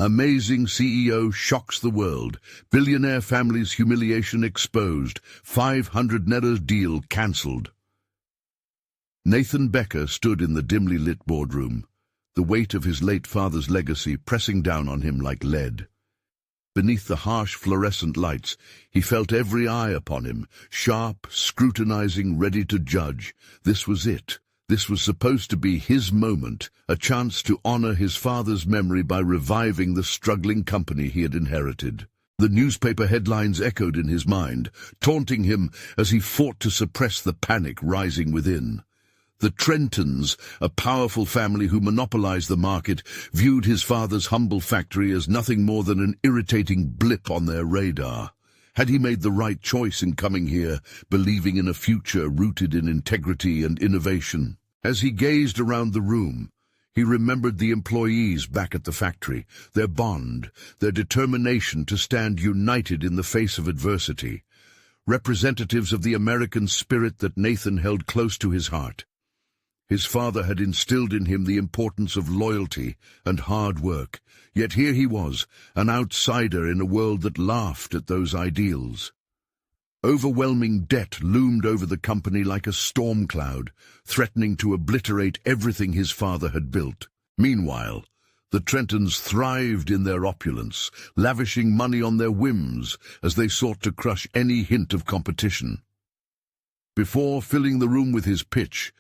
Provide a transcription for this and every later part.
Amazing CEO shocks the world. Billionaire family's humiliation exposed. 500 Netters deal cancelled. Nathan Becker stood in the dimly lit boardroom, the weight of his late father's legacy pressing down on him like lead. Beneath the harsh fluorescent lights, he felt every eye upon him, sharp, scrutinizing, ready to judge. This was it. This was supposed to be his moment, a chance to honor his father's memory by reviving the struggling company he had inherited. The newspaper headlines echoed in his mind, taunting him as he fought to suppress the panic rising within. The Trentons, a powerful family who monopolized the market, viewed his father's humble factory as nothing more than an irritating blip on their radar. Had he made the right choice in coming here, believing in a future rooted in integrity and innovation? As he gazed around the room, he remembered the employees back at the factory, their bond, their determination to stand united in the face of adversity. Representatives of the American spirit that Nathan held close to his heart. His father had instilled in him the importance of loyalty and hard work, yet here he was, an outsider in a world that laughed at those ideals. Overwhelming debt loomed over the company like a storm cloud, threatening to obliterate everything his father had built. Meanwhile, the Trentons thrived in their opulence, lavishing money on their whims as they sought to crush any hint of competition. Before filling the room with his pitch,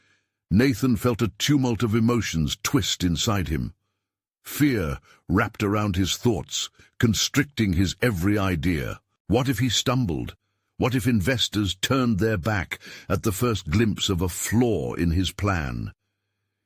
Nathan felt a tumult of emotions twist inside him. Fear wrapped around his thoughts, constricting his every idea. What if he stumbled? What if investors turned their back at the first glimpse of a flaw in his plan?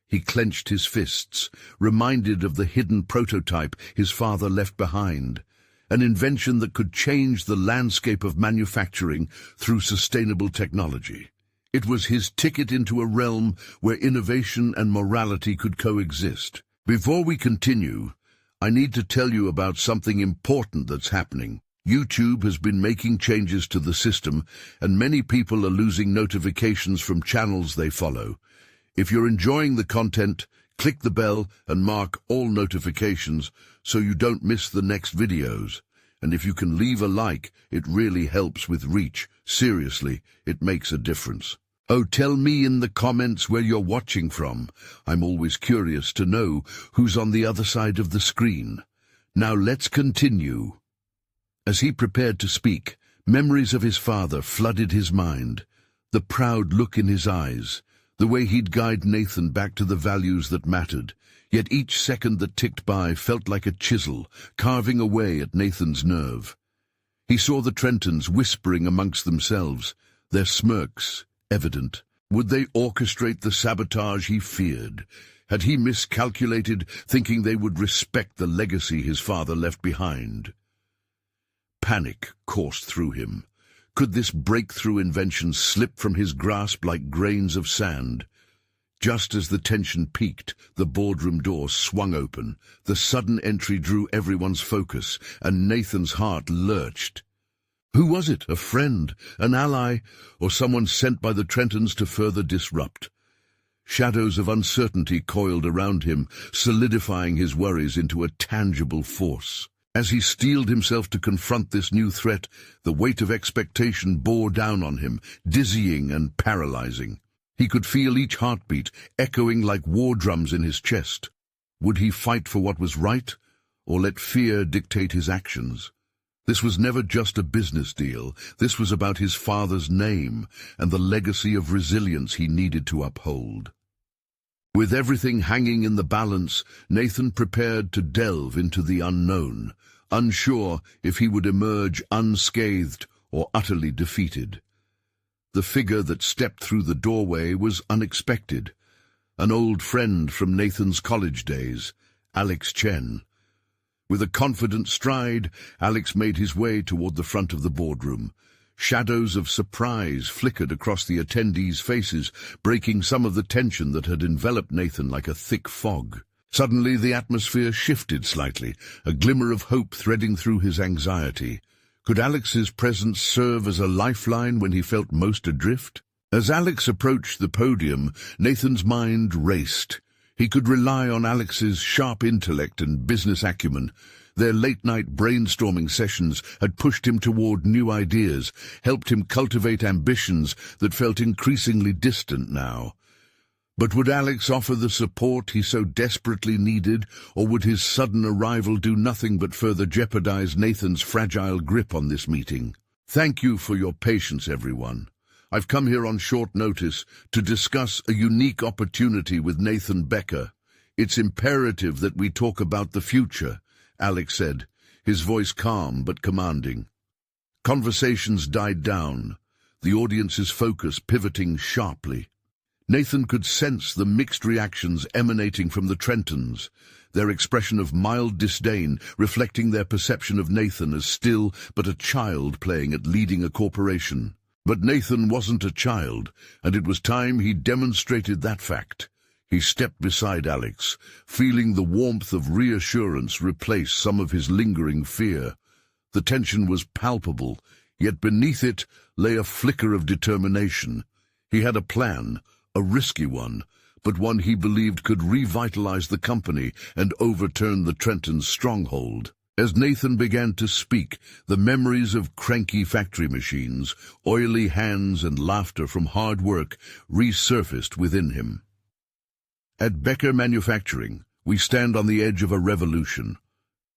He clenched his fists, reminded of the hidden prototype his father left behind, an invention that could change the landscape of manufacturing through sustainable technology. It was his ticket into a realm where innovation and morality could coexist. Before we continue, I need to tell you about something important that's happening. YouTube has been making changes to the system, and many people are losing notifications from channels they follow. If you're enjoying the content, click the bell and mark all notifications so you don't miss the next videos. And if you can leave a like, it really helps with reach. Seriously, it makes a difference. Oh, tell me in the comments where you're watching from. I'm always curious to know who's on the other side of the screen. Now let's continue. As he prepared to speak, memories of his father flooded his mind. The proud look in his eyes, the way he'd guide Nathan back to the values that mattered. Yet each second that ticked by felt like a chisel, carving away at Nathan's nerve. He saw the Trentons whispering amongst themselves, their smirks evident. Would they orchestrate the sabotage he feared? Had he miscalculated, thinking they would respect the legacy his father left behind? Panic coursed through him. Could this breakthrough invention slip from his grasp like grains of sand? Just as the tension peaked, the boardroom door swung open. The sudden entry drew everyone's focus, and Nathan's heart lurched. Who was it? A friend, an ally, or someone sent by the Trentons to further disrupt? Shadows of uncertainty coiled around him, solidifying his worries into a tangible force. As he steeled himself to confront this new threat, the weight of expectation bore down on him, dizzying and paralyzing. He could feel each heartbeat echoing like war drums in his chest. Would he fight for what was right, or let fear dictate his actions? This was never just a business deal. This was about his father's name and the legacy of resilience he needed to uphold. With everything hanging in the balance, Nathan prepared to delve into the unknown, unsure if he would emerge unscathed or utterly defeated. The figure that stepped through the doorway was unexpected. An old friend from Nathan's college days, Alex Chen. With a confident stride, Alex made his way toward the front of the boardroom. Shadows of surprise flickered across the attendees' faces, breaking some of the tension that had enveloped Nathan like a thick fog. Suddenly the atmosphere shifted slightly, a glimmer of hope threading through his anxiety. Could Alex's presence serve as a lifeline when he felt most adrift? As Alex approached the podium, Nathan's mind raced. He could rely on Alex's sharp intellect and business acumen. Their late-night brainstorming sessions had pushed him toward new ideas, helped him cultivate ambitions that felt increasingly distant now. But would Alex offer the support he so desperately needed, or would his sudden arrival do nothing but further jeopardize Nathan's fragile grip on this meeting? Thank you for your patience, everyone. I've come here on short notice to discuss a unique opportunity with Nathan Becker. It's imperative that we talk about the future, Alex said, his voice calm but commanding. Conversations died down, the audience's focus pivoting sharply. Nathan could sense the mixed reactions emanating from the Trentons, their expression of mild disdain reflecting their perception of Nathan as still but a child playing at leading a corporation. But Nathan wasn't a child, and it was time he demonstrated that fact. He stepped beside Alex, feeling the warmth of reassurance replace some of his lingering fear. The tension was palpable, yet beneath it lay a flicker of determination. He had a plan, a risky one, but one he believed could revitalize the company and overturn the Trentons' stronghold. As Nathan began to speak, the memories of cranky factory machines, oily hands and laughter from hard work resurfaced within him. At Becker Manufacturing, we stand on the edge of a revolution.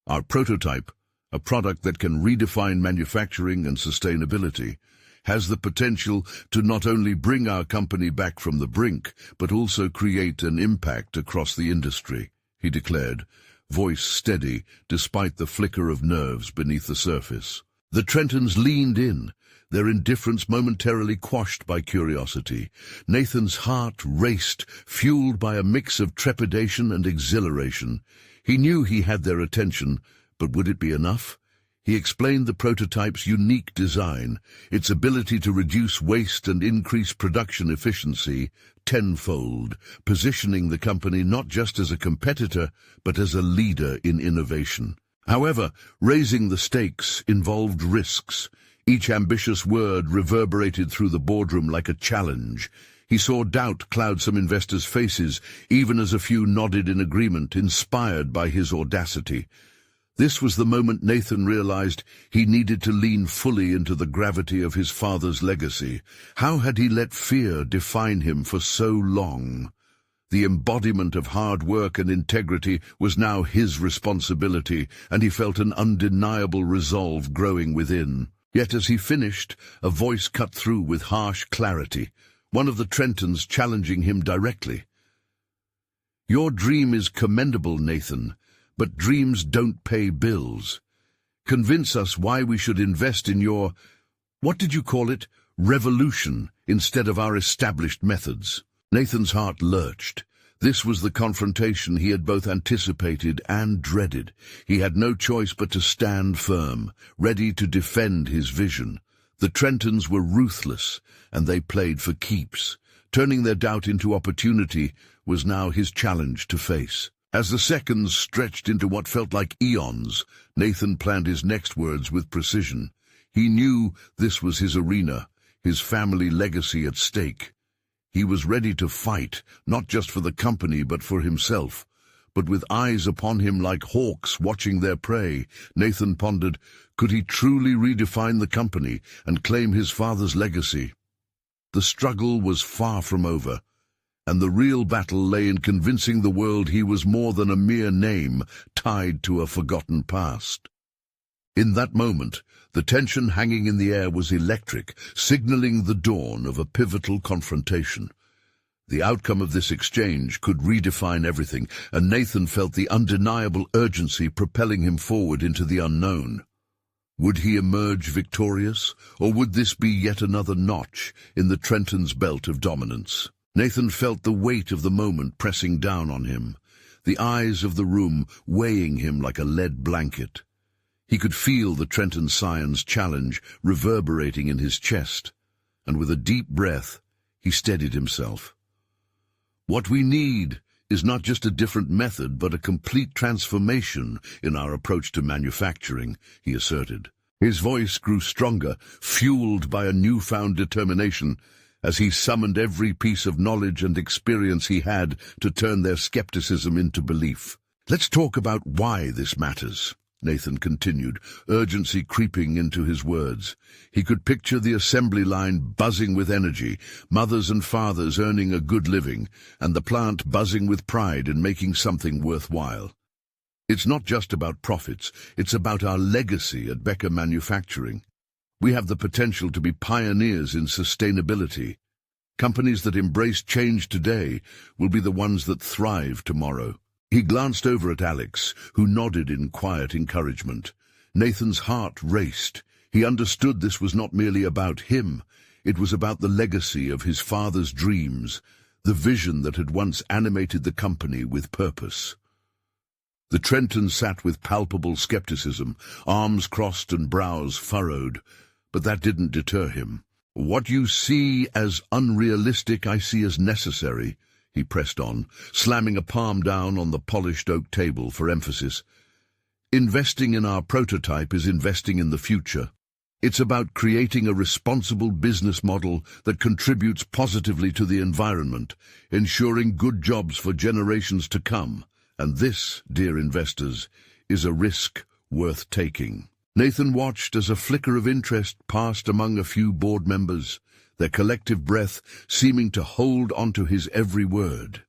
Our prototype, a product that can redefine manufacturing and sustainability, has the potential to not only bring our company back from the brink, but also create an impact across the industry, he declared, voice steady despite the flicker of nerves beneath the surface. The Trentons leaned in, their indifference momentarily quashed by curiosity. Nathan's heart raced, fueled by a mix of trepidation and exhilaration. He knew he had their attention, but would it be enough? He explained the prototype's unique design, its ability to reduce waste and increase production efficiency tenfold, positioning the company not just as a competitor, but as a leader in innovation. However, raising the stakes involved risks. Each ambitious word reverberated through the boardroom like a challenge. He saw doubt cloud some investors' faces, even as a few nodded in agreement, inspired by his audacity. This was the moment Nathan realized he needed to lean fully into the gravity of his father's legacy. How had he let fear define him for so long? The embodiment of hard work and integrity was now his responsibility, and he felt an undeniable resolve growing within. Yet as he finished, a voice cut through with harsh clarity, one of the Trentons challenging him directly. "Your dream is commendable, Nathan, but dreams don't pay bills. Convince us why we should invest in your, what did you call it, revolution, instead of our established methods." Nathan's heart lurched. This was the confrontation he had both anticipated and dreaded. He had no choice but to stand firm, ready to defend his vision. The Trentons were ruthless, and they played for keeps. Turning their doubt into opportunity was now his challenge to face. As the seconds stretched into what felt like eons, Nathan planned his next words with precision. He knew this was his arena, his family legacy at stake. He was ready to fight, not just for the company but for himself. But with eyes upon him like hawks watching their prey, Nathan pondered, could he truly redefine the company and claim his father's legacy? The struggle was far from over, and the real battle lay in convincing the world he was more than a mere name tied to a forgotten past. In that moment, the tension hanging in the air was electric, signaling the dawn of a pivotal confrontation. The outcome of this exchange could redefine everything, and Nathan felt the undeniable urgency propelling him forward into the unknown. Would he emerge victorious, or would this be yet another notch in the Trentons' belt of dominance? Nathan felt the weight of the moment pressing down on him, the eyes of the room weighing him like a lead blanket. He could feel the Trenton Scion's challenge reverberating in his chest, and with a deep breath, he steadied himself. "What we need is not just a different method, but a complete transformation in our approach to manufacturing," he asserted. His voice grew stronger, fueled by a newfound determination, as he summoned every piece of knowledge and experience he had to turn their skepticism into belief. "Let's talk about why this matters." Nathan continued, urgency creeping into his words. He could picture the assembly line buzzing with energy, mothers and fathers earning a good living, and the plant buzzing with pride in making something worthwhile. It's not just about profits, it's about our legacy at Becker Manufacturing. We have the potential to be pioneers in sustainability. Companies that embrace change today will be the ones that thrive tomorrow. He glanced over at Alex, who nodded in quiet encouragement. Nathan's heart raced. He understood this was not merely about him. It was about the legacy of his father's dreams, the vision that had once animated the company with purpose. The Trentons sat with palpable skepticism, arms crossed and brows furrowed, but that didn't deter him. "What you see as unrealistic, I see as necessary," he pressed on, slamming a palm down on the polished oak table for emphasis. "Investing in our prototype is investing in the future. It's about creating a responsible business model that contributes positively to the environment, ensuring good jobs for generations to come. And this, dear investors, is a risk worth taking." Nathan watched as a flicker of interest passed among a few board members, their collective breath seeming to hold onto his every word.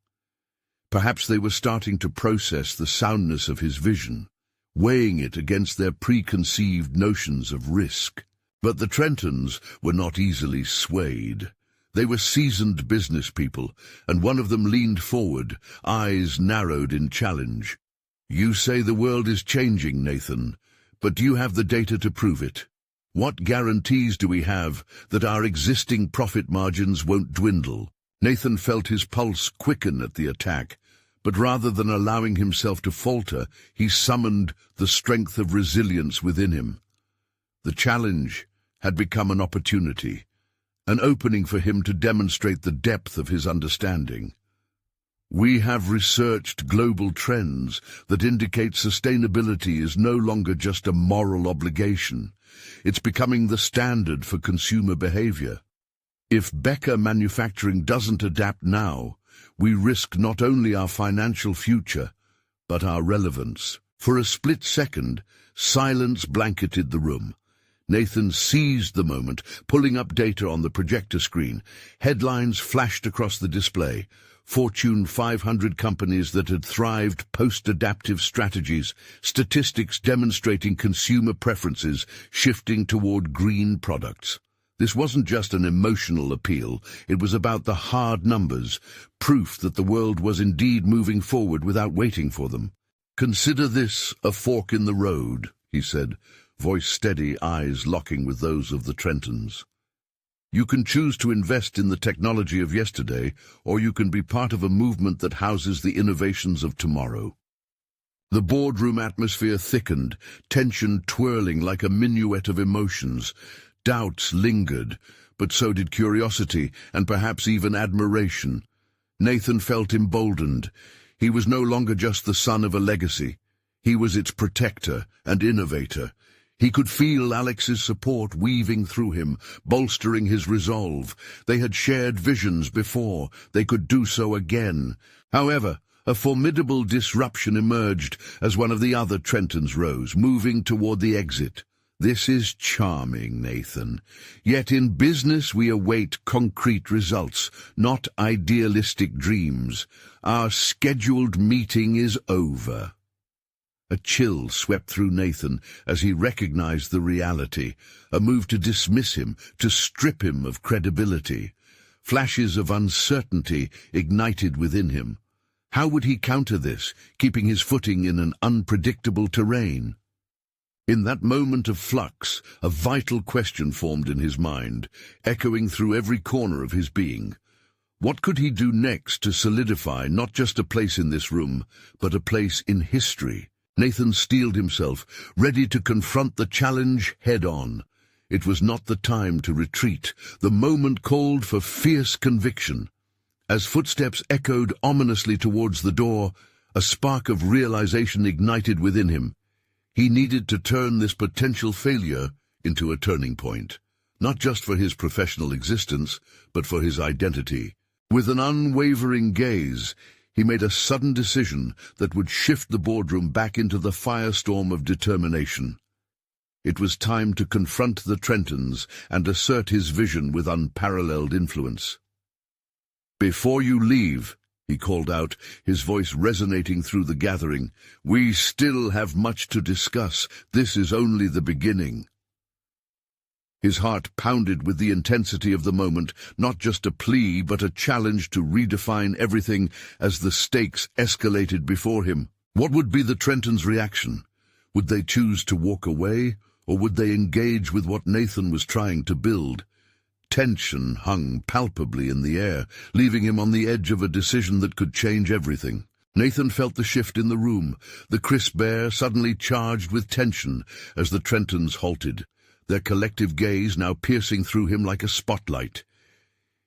Perhaps they were starting to process the soundness of his vision, weighing it against their preconceived notions of risk. But the Trentons were not easily swayed. They were seasoned business people, and one of them leaned forward, eyes narrowed in challenge. "You say the world is changing, Nathan, but do you have the data to prove it? What guarantees do we have that our existing profit margins won't dwindle?" Nathan felt his pulse quicken at the attack, but rather than allowing himself to falter, he summoned the strength of resilience within him. The challenge had become an opportunity, an opening for him to demonstrate the depth of his understanding. "We have researched global trends that indicate sustainability is no longer just a moral obligation. It's becoming the standard for consumer behavior. If Becker Manufacturing doesn't adapt now, we risk not only our financial future, but our relevance." For a split second, silence blanketed the room. Nathan seized the moment, pulling up data on the projector screen. Headlines flashed across the display. Fortune 500 companies that had thrived post-adaptive strategies, statistics demonstrating consumer preferences shifting toward green products. This wasn't just an emotional appeal, it was about the hard numbers, proof that the world was indeed moving forward without waiting for them. "Consider this a fork in the road," he said, voice steady, eyes locking with those of the Trentons. "You can choose to invest in the technology of yesterday, or you can be part of a movement that houses the innovations of tomorrow." The boardroom atmosphere thickened, tension twirling like a minuet of emotions. Doubts lingered, but so did curiosity and perhaps even admiration. Nathan felt emboldened. He was no longer just the son of a legacy. He was its protector and innovator. He could feel Alex's support weaving through him, bolstering his resolve. They had shared visions before. They could do so again. However, a formidable disruption emerged as one of the other Trentons rose, moving toward the exit. "This is charming, Nathan. Yet in business we await concrete results, not idealistic dreams. Our scheduled meeting is over." A chill swept through Nathan as he recognized the reality, a move to dismiss him, to strip him of credibility. Flashes of uncertainty ignited within him. How would he counter this, keeping his footing in an unpredictable terrain? In that moment of flux, a vital question formed in his mind, echoing through every corner of his being. What could he do next to solidify not just a place in this room, but a place in history? Nathan steeled himself, ready to confront the challenge head-on. It was not the time to retreat. The moment called for fierce conviction. As footsteps echoed ominously towards the door, a spark of realization ignited within him. He needed to turn this potential failure into a turning point, not just for his professional existence, but for his identity. With an unwavering gaze, He made a sudden decision that would shift the boardroom back into the firestorm of determination. It was time to confront the Trentons and assert his vision with unparalleled influence. "Before you leave," he called out, his voice resonating through the gathering, "we still have much to discuss. This is only the beginning." His heart pounded with the intensity of the moment, not just a plea but a challenge to redefine everything as the stakes escalated before him. What would be the Trentons' reaction? Would they choose to walk away, or would they engage with what Nathan was trying to build? Tension hung palpably in the air, leaving him on the edge of a decision that could change everything. Nathan felt the shift in the room, the crisp air suddenly charged with tension as the Trentons halted, their collective gaze now piercing through him like a spotlight.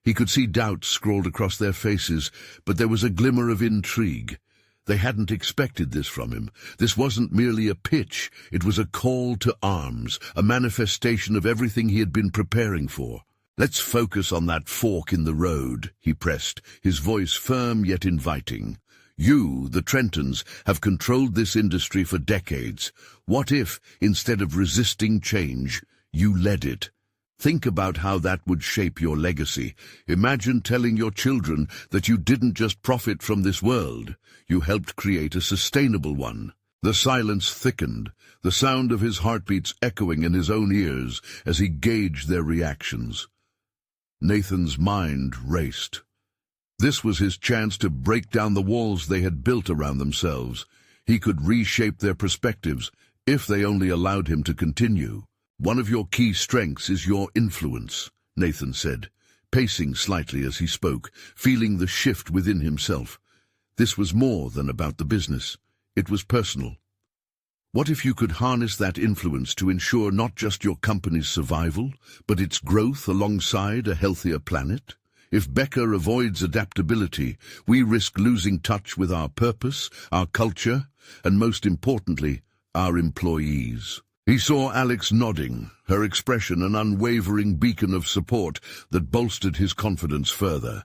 He could see doubt scrawled across their faces, but there was a glimmer of intrigue. They hadn't expected this from him. This wasn't merely a pitch, it was a call to arms, a manifestation of everything he had been preparing for. "Let's focus on that fork in the road," he pressed, his voice firm yet inviting. "You, the Trentons, have controlled this industry for decades. What if, instead of resisting change, you led it? Think about how that would shape your legacy. Imagine telling your children that you didn't just profit from this world, you helped create a sustainable one." The silence thickened, the sound of his heartbeats echoing in his own ears as he gauged their reactions. Nathan's mind raced. This was his chance to break down the walls they had built around themselves. He could reshape their perspectives, if they only allowed him to continue. "One of your key strengths is your influence," Nathan said, pacing slightly as he spoke, feeling the shift within himself. This was more than about the business. It was personal. What if you could harness that influence to ensure not just your company's survival, but its growth alongside a healthier planet? If Becker avoids adaptability, we risk losing touch with our purpose, our culture, and most importantly, our employees. He saw Alex nodding, her expression an unwavering beacon of support that bolstered his confidence further.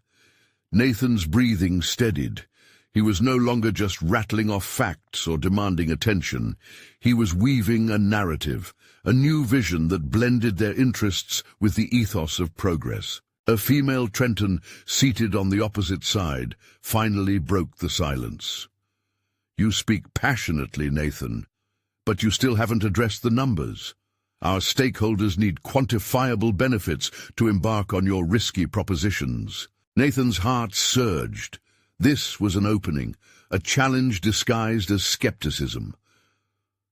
Nathan's breathing steadied. He was no longer just rattling off facts or demanding attention. He was weaving a narrative, a new vision that blended their interests with the ethos of progress. A female Trenton, seated on the opposite side, finally broke the silence. "You speak passionately, Nathan, but you still haven't addressed the numbers. Our stakeholders need quantifiable benefits to embark on your risky propositions." Nathan's heart surged. This was an opening, a challenge disguised as skepticism.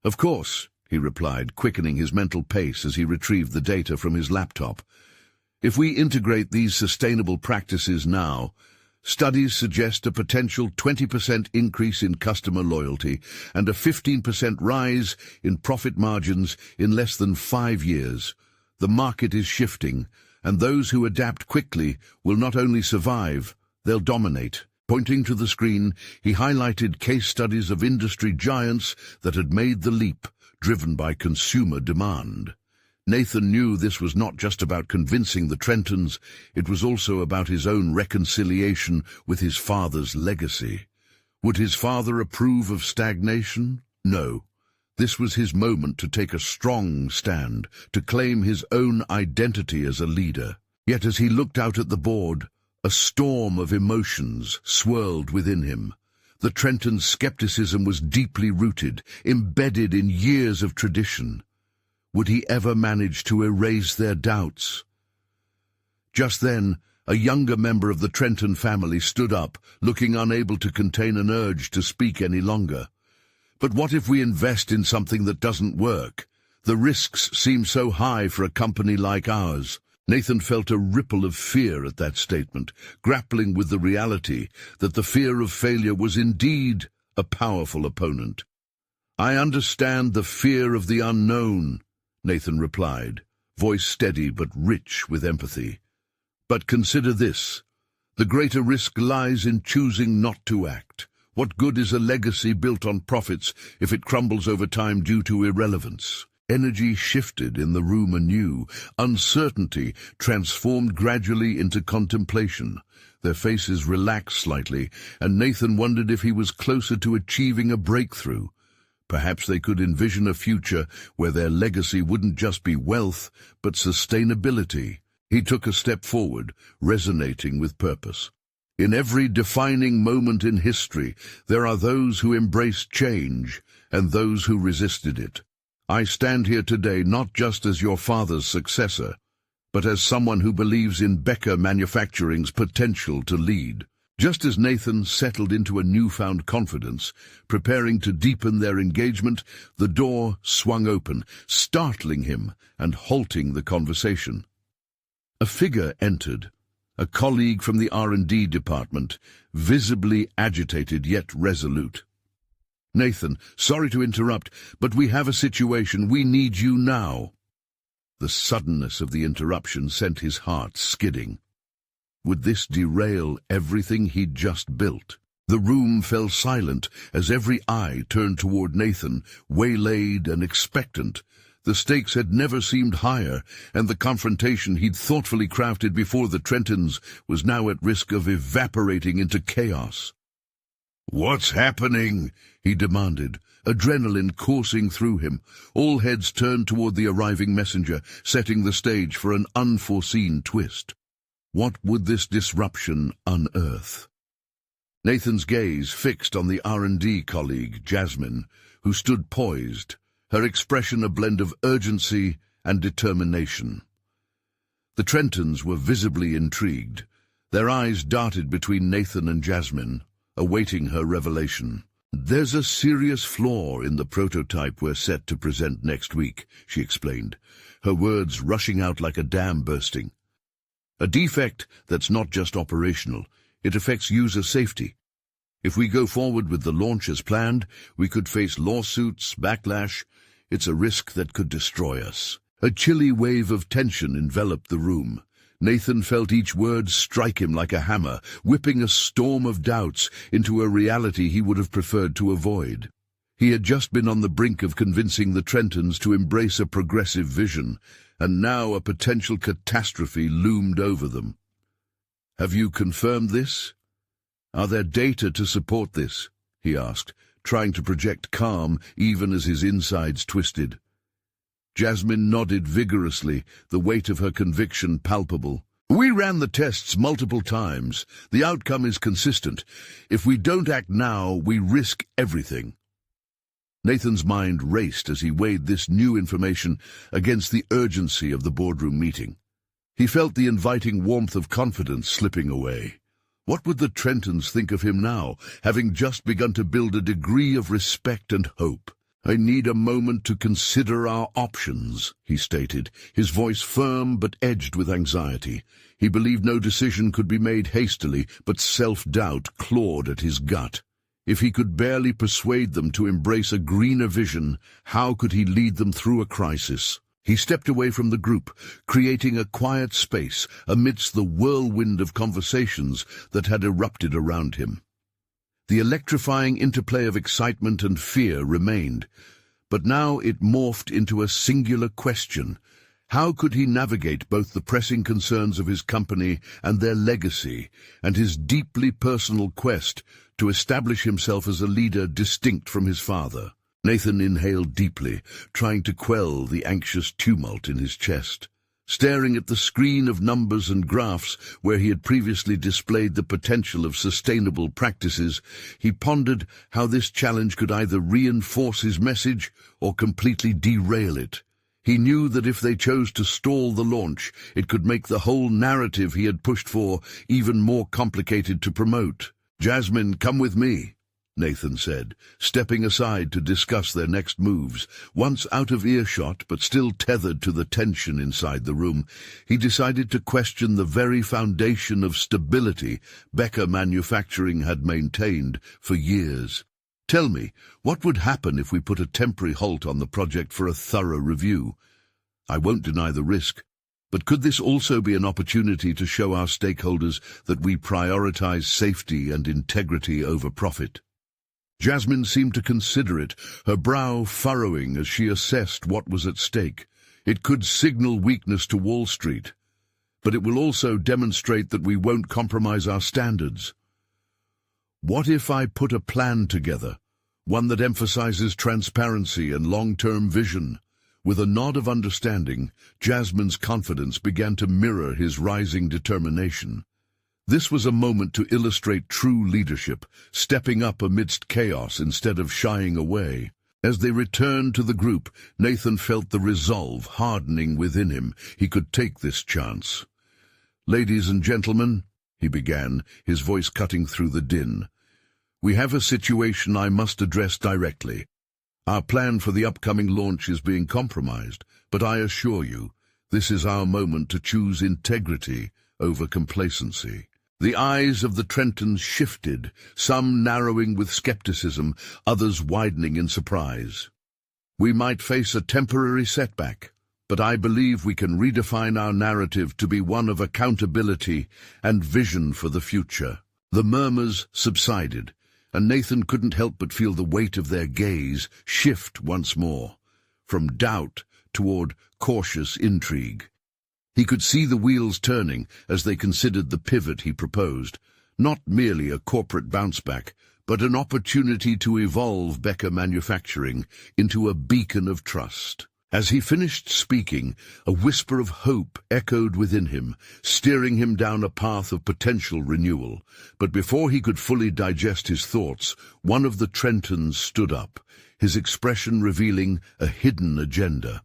"Of course," he replied, quickening his mental pace as he retrieved the data from his laptop. "If we integrate these sustainable practices now, studies suggest a potential 20% increase in customer loyalty and a 15% rise in profit margins in less than 5 years. The market is shifting, and those who adapt quickly will not only survive, they'll dominate." Pointing to the screen, he highlighted case studies of industry giants that had made the leap, driven by consumer demand. Nathan knew this was not just about convincing the Trentons, it was also about his own reconciliation with his father's legacy. Would his father approve of stagnation? No. This was his moment to take a strong stand, to claim his own identity as a leader. Yet as he looked out at the board, a storm of emotions swirled within him. The Trentons' skepticism was deeply rooted, embedded in years of tradition. Would he ever manage to erase their doubts? Just then, a younger member of the Trenton family stood up, looking unable to contain an urge to speak any longer. "But what if we invest in something that doesn't work? The risks seem so high for a company like ours." Nathan felt a ripple of fear at that statement, grappling with the reality that the fear of failure was indeed a powerful opponent. "I understand the fear of the unknown," Nathan replied, voice steady but rich with empathy. "But consider this. The greater risk lies in choosing not to act. What good is a legacy built on profits if it crumbles over time due to irrelevance? Energy shifted in the room anew. Uncertainty transformed gradually into contemplation. Their faces relaxed slightly, and Nathan wondered if he was closer to achieving a breakthrough. Perhaps they could envision a future where their legacy wouldn't just be wealth, but sustainability. He took a step forward, resonating with purpose. In every defining moment in history, there are those who embraced change and those who resisted it. I stand here today not just as your father's successor, but as someone who believes in Becker Manufacturing's potential to lead. Just as Nathan settled into a newfound confidence, preparing to deepen their engagement, the door swung open, startling him and halting the conversation. A figure entered, a colleague from the R&D department, visibly agitated yet resolute. "Nathan, sorry to interrupt, but we have a situation. We need you now." The suddenness of the interruption sent his heart skidding. Would this derail everything he'd just built? The room fell silent as every eye turned toward Nathan, waylaid and expectant. The stakes had never seemed higher, and the confrontation he'd thoughtfully crafted before the Trentons was now at risk of evaporating into chaos. "What's happening?" he demanded, adrenaline coursing through him. All heads turned toward the arriving messenger, setting the stage for an unforeseen twist. What would this disruption unearth? Nathan's gaze fixed on the R&D colleague, Jasmine, who stood poised, her expression a blend of urgency and determination. The Trentons were visibly intrigued. Their eyes darted between Nathan and Jasmine, awaiting her revelation. "There's a serious flaw in the prototype we're set to present next week," she explained, her words rushing out like a dam bursting. "A defect that's not just operational, it affects user safety. If we go forward with the launch as planned, we could face lawsuits, backlash. It's a risk that could destroy us." A chilly wave of tension enveloped the room. Nathan felt each word strike him like a hammer, whipping a storm of doubts into a reality he would have preferred to avoid. He had just been on the brink of convincing the Trentons to embrace a progressive vision, and now a potential catastrophe loomed over them. "Have you confirmed this? Are there data to support this?" he asked, trying to project calm even as his insides twisted. Jasmine nodded vigorously, the weight of her conviction palpable. "We ran the tests multiple times. The outcome is consistent. If we don't act now, we risk everything." Nathan's mind raced as he weighed this new information against the urgency of the boardroom meeting. He felt the inviting warmth of confidence slipping away. What would the Trentons think of him now, having just begun to build a degree of respect and hope? "I need a moment to consider our options," he stated, his voice firm but edged with anxiety. He believed no decision could be made hastily, but self-doubt clawed at his gut. If he could barely persuade them to embrace a greener vision, how could he lead them through a crisis? He stepped away from the group, creating a quiet space amidst the whirlwind of conversations that had erupted around him. The electrifying interplay of excitement and fear remained, but now it morphed into a singular question. How could he navigate both the pressing concerns of his company and their legacy, and his deeply personal quest to establish himself as a leader distinct from his father? Nathan inhaled deeply, trying to quell the anxious tumult in his chest. Staring at the screen of numbers and graphs where he had previously displayed the potential of sustainable practices, he pondered how this challenge could either reinforce his message or completely derail it. He knew that if they chose to stall the launch, it could make the whole narrative he had pushed for even more complicated to promote. "Jasmine, come with me," Nathan said, stepping aside to discuss their next moves. Once out of earshot, but still tethered to the tension inside the room, he decided to question the very foundation of stability Becker Manufacturing had maintained for years. "Tell me, what would happen if we put a temporary halt on the project for a thorough review? I won't deny the risk, but could this also be an opportunity to show our stakeholders that we prioritize safety and integrity over profit?" Jasmine seemed to consider it, her brow furrowing as she assessed what was at stake. It could signal weakness to Wall Street, but it will also demonstrate that we won't compromise our standards. What if I put a plan together, one that emphasizes transparency and long-term vision? With a nod of understanding, Jasmine's confidence began to mirror his rising determination. This was a moment to illustrate true leadership, stepping up amidst chaos instead of shying away. As they returned to the group, Nathan felt the resolve hardening within him. He could take this chance. "Ladies and gentlemen," he began, his voice cutting through the din, "we have a situation I must address directly. Our plan for the upcoming launch is being compromised, but I assure you, this is our moment to choose integrity over complacency." The eyes of the Trentons shifted, some narrowing with skepticism, others widening in surprise. "We might face a temporary setback, but I believe we can redefine our narrative to be one of accountability and vision for the future." The murmurs subsided, and Nathan couldn't help but feel the weight of their gaze shift once more, from doubt toward cautious intrigue. He could see the wheels turning as they considered the pivot he proposed, not merely a corporate bounce-back, but an opportunity to evolve Becker Manufacturing into a beacon of trust. As he finished speaking, a whisper of hope echoed within him, steering him down a path of potential renewal. But before he could fully digest his thoughts, one of the Trentons stood up, his expression revealing a hidden agenda.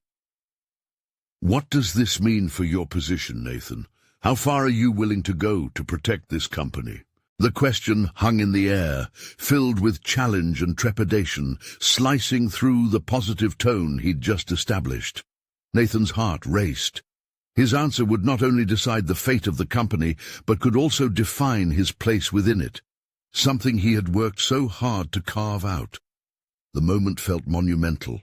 "What does this mean for your position, Nathan? How far are you willing to go to protect this company?" The question hung in the air, filled with challenge and trepidation, slicing through the positive tone he'd just established. Nathan's heart raced. His answer would not only decide the fate of the company, but could also define his place within it, something he had worked so hard to carve out. The moment felt monumental.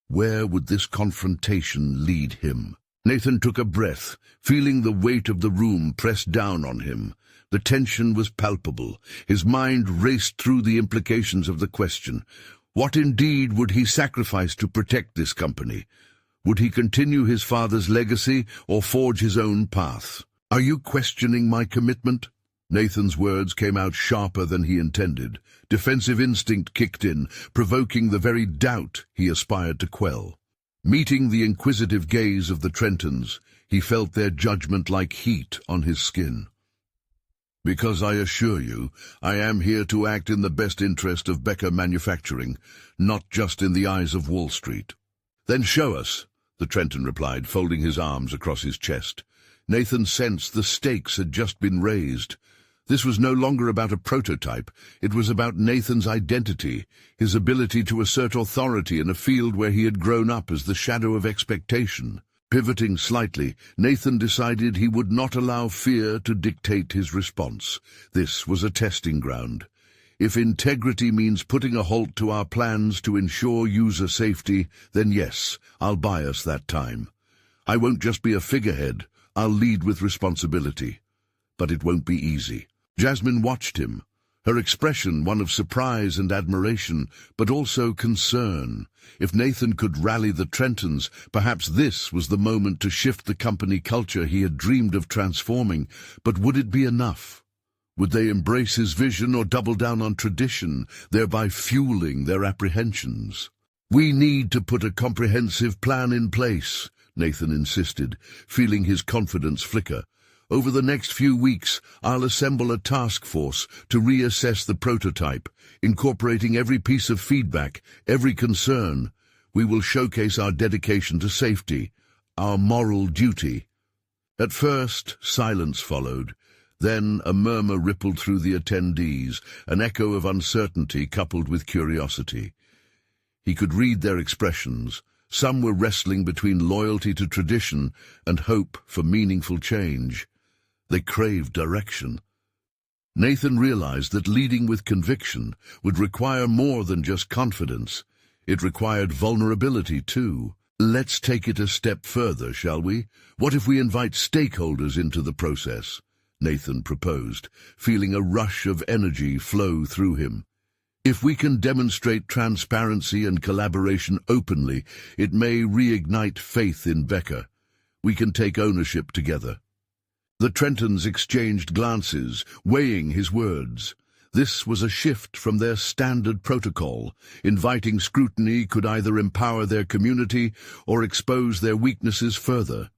Where would this confrontation lead him? Nathan took a breath, feeling the weight of the room press down on him. The tension was palpable. His mind raced through the implications of the question. What indeed would he sacrifice to protect this company? Would he continue his father's legacy or forge his own path? "Are you questioning my commitment?" Nathan's words came out sharper than he intended. Defensive instinct kicked in, provoking the very doubt he aspired to quell. Meeting the inquisitive gaze of the Trentons, he felt their judgment like heat on his skin. "Because I assure you, I am here to act in the best interest of Becker Manufacturing, not just in the eyes of Wall Street." "Then show us," the Trenton replied, folding his arms across his chest. Nathan sensed the stakes had just been raised. This was no longer about a prototype. It was about Nathan's identity, his ability to assert authority in a field where he had grown up as the shadow of expectation. Pivoting slightly, Nathan decided he would not allow fear to dictate his response. This was a testing ground. If integrity means putting a halt to our plans to ensure user safety, then yes, I'll buy us that time. I won't just be a figurehead, I'll lead with responsibility. But it won't be easy. Jasmine watched him, her expression one of surprise and admiration, but also concern. If Nathan could rally the Trentons, perhaps this was the moment to shift the company culture he had dreamed of transforming. But would it be enough? Would they embrace his vision or double down on tradition, thereby fueling their apprehensions? "We need to put a comprehensive plan in place," Nathan insisted, feeling his confidence flicker. "Over the next few weeks, I'll assemble a task force to reassess the prototype, incorporating every piece of feedback, every concern. We will showcase our dedication to safety, our moral duty." At first, silence followed. Then a murmur rippled through the attendees, an echo of uncertainty coupled with curiosity. He could read their expressions. Some were wrestling between loyalty to tradition and hope for meaningful change. They craved direction. Nathan realized that leading with conviction would require more than just confidence. It required vulnerability, too. "Let's take it a step further, shall we? What if we invite stakeholders into the process?" Nathan proposed, feeling a rush of energy flow through him. If we can demonstrate transparency and collaboration openly, it may reignite faith in Becker. We can take ownership together." The Trentons exchanged glances, weighing his words. This was a shift from their standard protocol. Inviting scrutiny could either empower their community or expose their weaknesses further.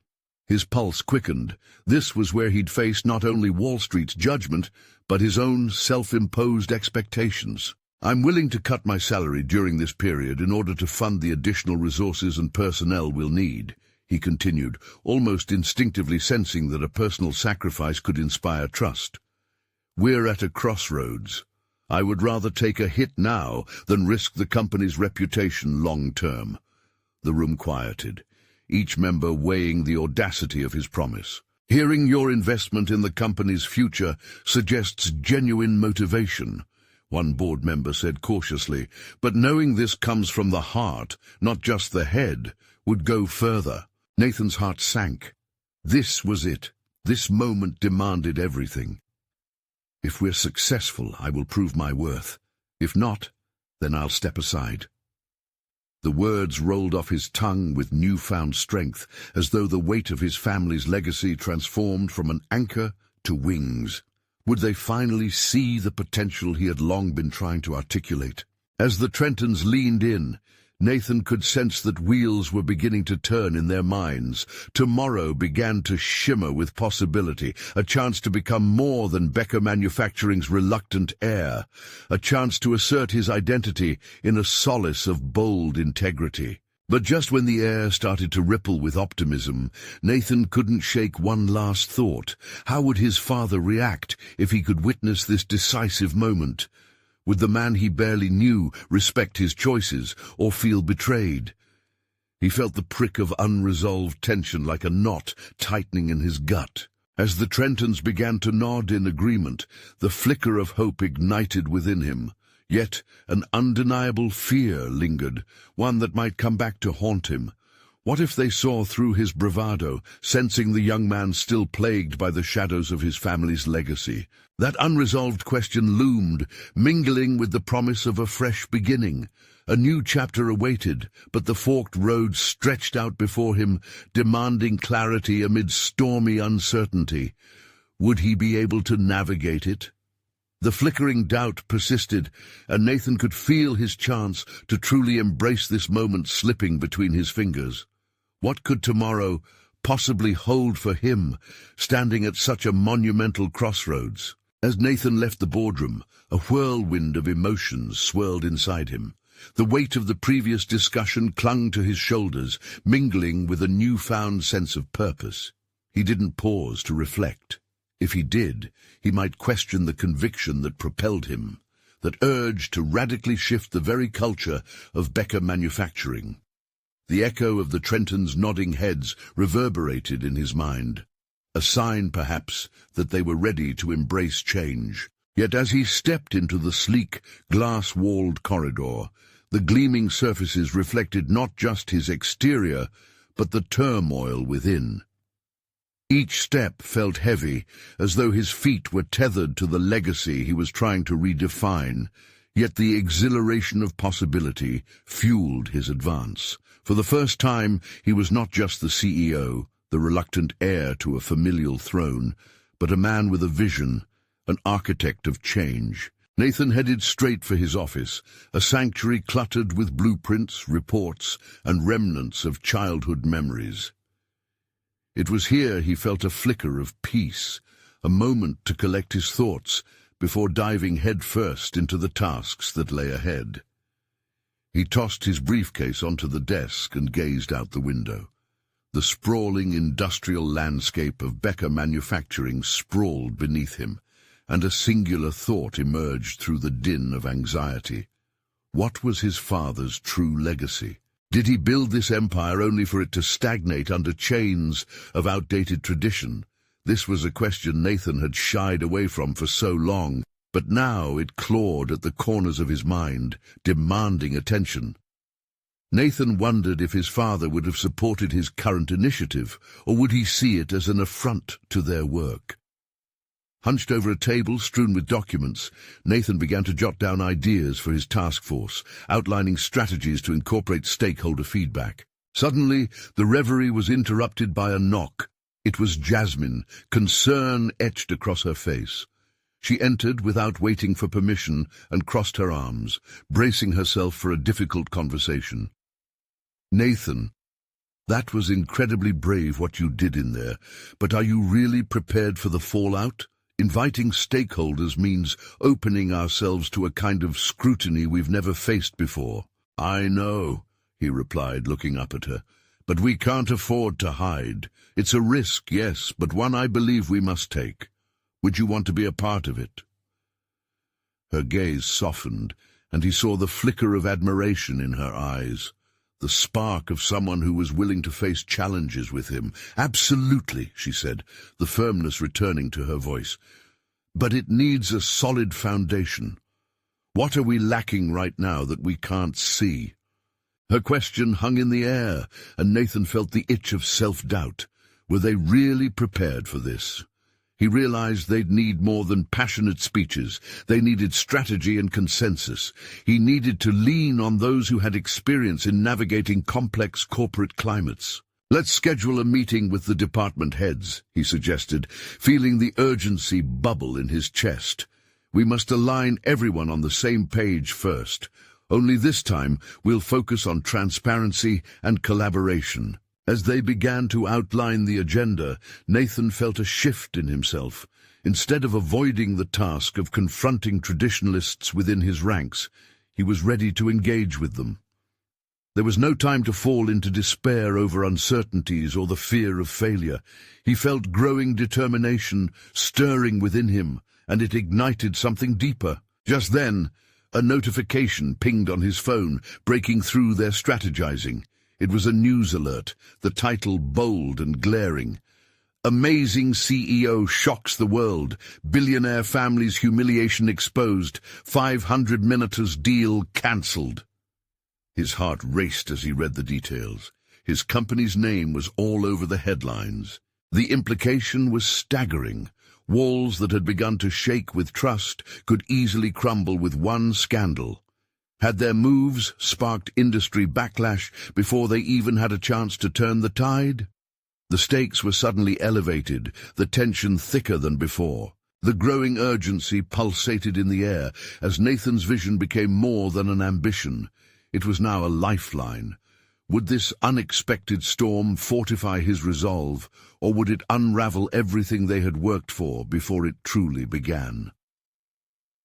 His pulse quickened. This was where he'd face not only Wall Street's judgment, but his own self-imposed expectations. "I'm willing to cut my salary during this period in order to fund the additional resources and personnel we'll need," he continued, almost instinctively sensing that a personal sacrifice could inspire trust. "We're at a crossroads. I would rather take a hit now than risk the company's reputation long-term." The room quieted, each member weighing the audacity of his promise. "Hearing your investment in the company's future suggests genuine motivation," one board member said cautiously, "but knowing this comes from the heart, not just the head, would go further." Nathan's heart sank. This was it. This moment demanded everything. "If we're successful, I will prove my worth. If not, then I'll step aside." The words rolled off his tongue with newfound strength, as though the weight of his family's legacy transformed from an anchor to wings. Would they finally see the potential he had long been trying to articulate? As the Trentons leaned in, Nathan could sense that wheels were beginning to turn in their minds. Tomorrow began to shimmer with possibility, a chance to become more than Becker Manufacturing's reluctant heir, a chance to assert his identity in a solace of bold integrity. But just when the air started to ripple with optimism, Nathan couldn't shake one last thought. How would his father react if he could witness this decisive moment? Would the man he barely knew respect his choices or feel betrayed? He felt the prick of unresolved tension like a knot tightening in his gut. As the Trentons began to nod in agreement, the flicker of hope ignited within him. Yet an undeniable fear lingered, one that might come back to haunt him. What if they saw through his bravado, sensing the young man still plagued by the shadows of his family's legacy? That unresolved question loomed, mingling with the promise of a fresh beginning. A new chapter awaited, but the forked road stretched out before him, demanding clarity amid stormy uncertainty. Would he be able to navigate it? The flickering doubt persisted, and Nathan could feel his chance to truly embrace this moment slipping between his fingers. What could tomorrow possibly hold for him, standing at such a monumental crossroads? As Nathan left the boardroom, a whirlwind of emotions swirled inside him. The weight of the previous discussion clung to his shoulders, mingling with a newfound sense of purpose. He didn't pause to reflect. If he did, he might question the conviction that propelled him, that urge to radically shift the very culture of Becker Manufacturing. The echo of the Trentons' nodding heads reverberated in his mind, a sign, perhaps, that they were ready to embrace change. Yet as he stepped into the sleek, glass-walled corridor, the gleaming surfaces reflected not just his exterior, but the turmoil within. Each step felt heavy, as though his feet were tethered to the legacy he was trying to redefine, yet the exhilaration of possibility fueled his advance. For the first time, he was not just the CEO, the reluctant heir to a familial throne, but a man with a vision, an architect of change. Nathan headed straight for his office, a sanctuary cluttered with blueprints, reports, and remnants of childhood memories. It was here he felt a flicker of peace, a moment to collect his thoughts before diving headfirst into the tasks that lay ahead. He tossed his briefcase onto the desk and gazed out the window. The sprawling industrial landscape of Becker Manufacturing sprawled beneath him, and a singular thought emerged through the din of anxiety. What was his father's true legacy? Did he build this empire only for it to stagnate under chains of outdated tradition? This was a question Nathan had shied away from for so long, but now it clawed at the corners of his mind, demanding attention. Nathan wondered if his father would have supported his current initiative, or would he see it as an affront to their work. Hunched over a table strewn with documents, Nathan began to jot down ideas for his task force, outlining strategies to incorporate stakeholder feedback. Suddenly, the reverie was interrupted by a knock. It was Jasmine, concern etched across her face. She entered without waiting for permission and crossed her arms, bracing herself for a difficult conversation. "Nathan, that was incredibly brave what you did in there, but are you really prepared for the fallout? Inviting stakeholders means opening ourselves to a kind of scrutiny we've never faced before." "I know," he replied, looking up at her, "but we can't afford to hide. It's a risk, yes, but one I believe we must take. Would you want to be a part of it?" Her gaze softened, and he saw the flicker of admiration in her eyes, the spark of someone who was willing to face challenges with him. "Absolutely," she said, the firmness returning to her voice. "But it needs a solid foundation. What are we lacking right now that we can't see?" Her question hung in the air, and Nathan felt the itch of self-doubt. Were they really prepared for this? He realized they'd need more than passionate speeches. They needed strategy and consensus. He needed to lean on those who had experience in navigating complex corporate climates. "Let's schedule a meeting with the department heads," he suggested, feeling the urgency bubble in his chest. "We must align everyone on the same page first. Only this time we'll focus on transparency and collaboration." As they began to outline the agenda, Nathan felt a shift in himself. Instead of avoiding the task of confronting traditionalists within his ranks, he was ready to engage with them. There was no time to fall into despair over uncertainties or the fear of failure. He felt growing determination stirring within him, and it ignited something deeper. Just then, a notification pinged on his phone, breaking through their strategizing. It was a news alert, the title bold and glaring. "Amazing CEO shocks the world. Billionaire family's humiliation exposed. 500 Minuters deal cancelled." His heart raced as he read the details. His company's name was all over the headlines. The implication was staggering. Walls that had begun to shake with trust could easily crumble with one scandal. Had their moves sparked industry backlash before they even had a chance to turn the tide? The stakes were suddenly elevated, the tension thicker than before. The growing urgency pulsated in the air as Nathan's vision became more than an ambition. It was now a lifeline. Would this unexpected storm fortify his resolve, or would it unravel everything they had worked for before it truly began?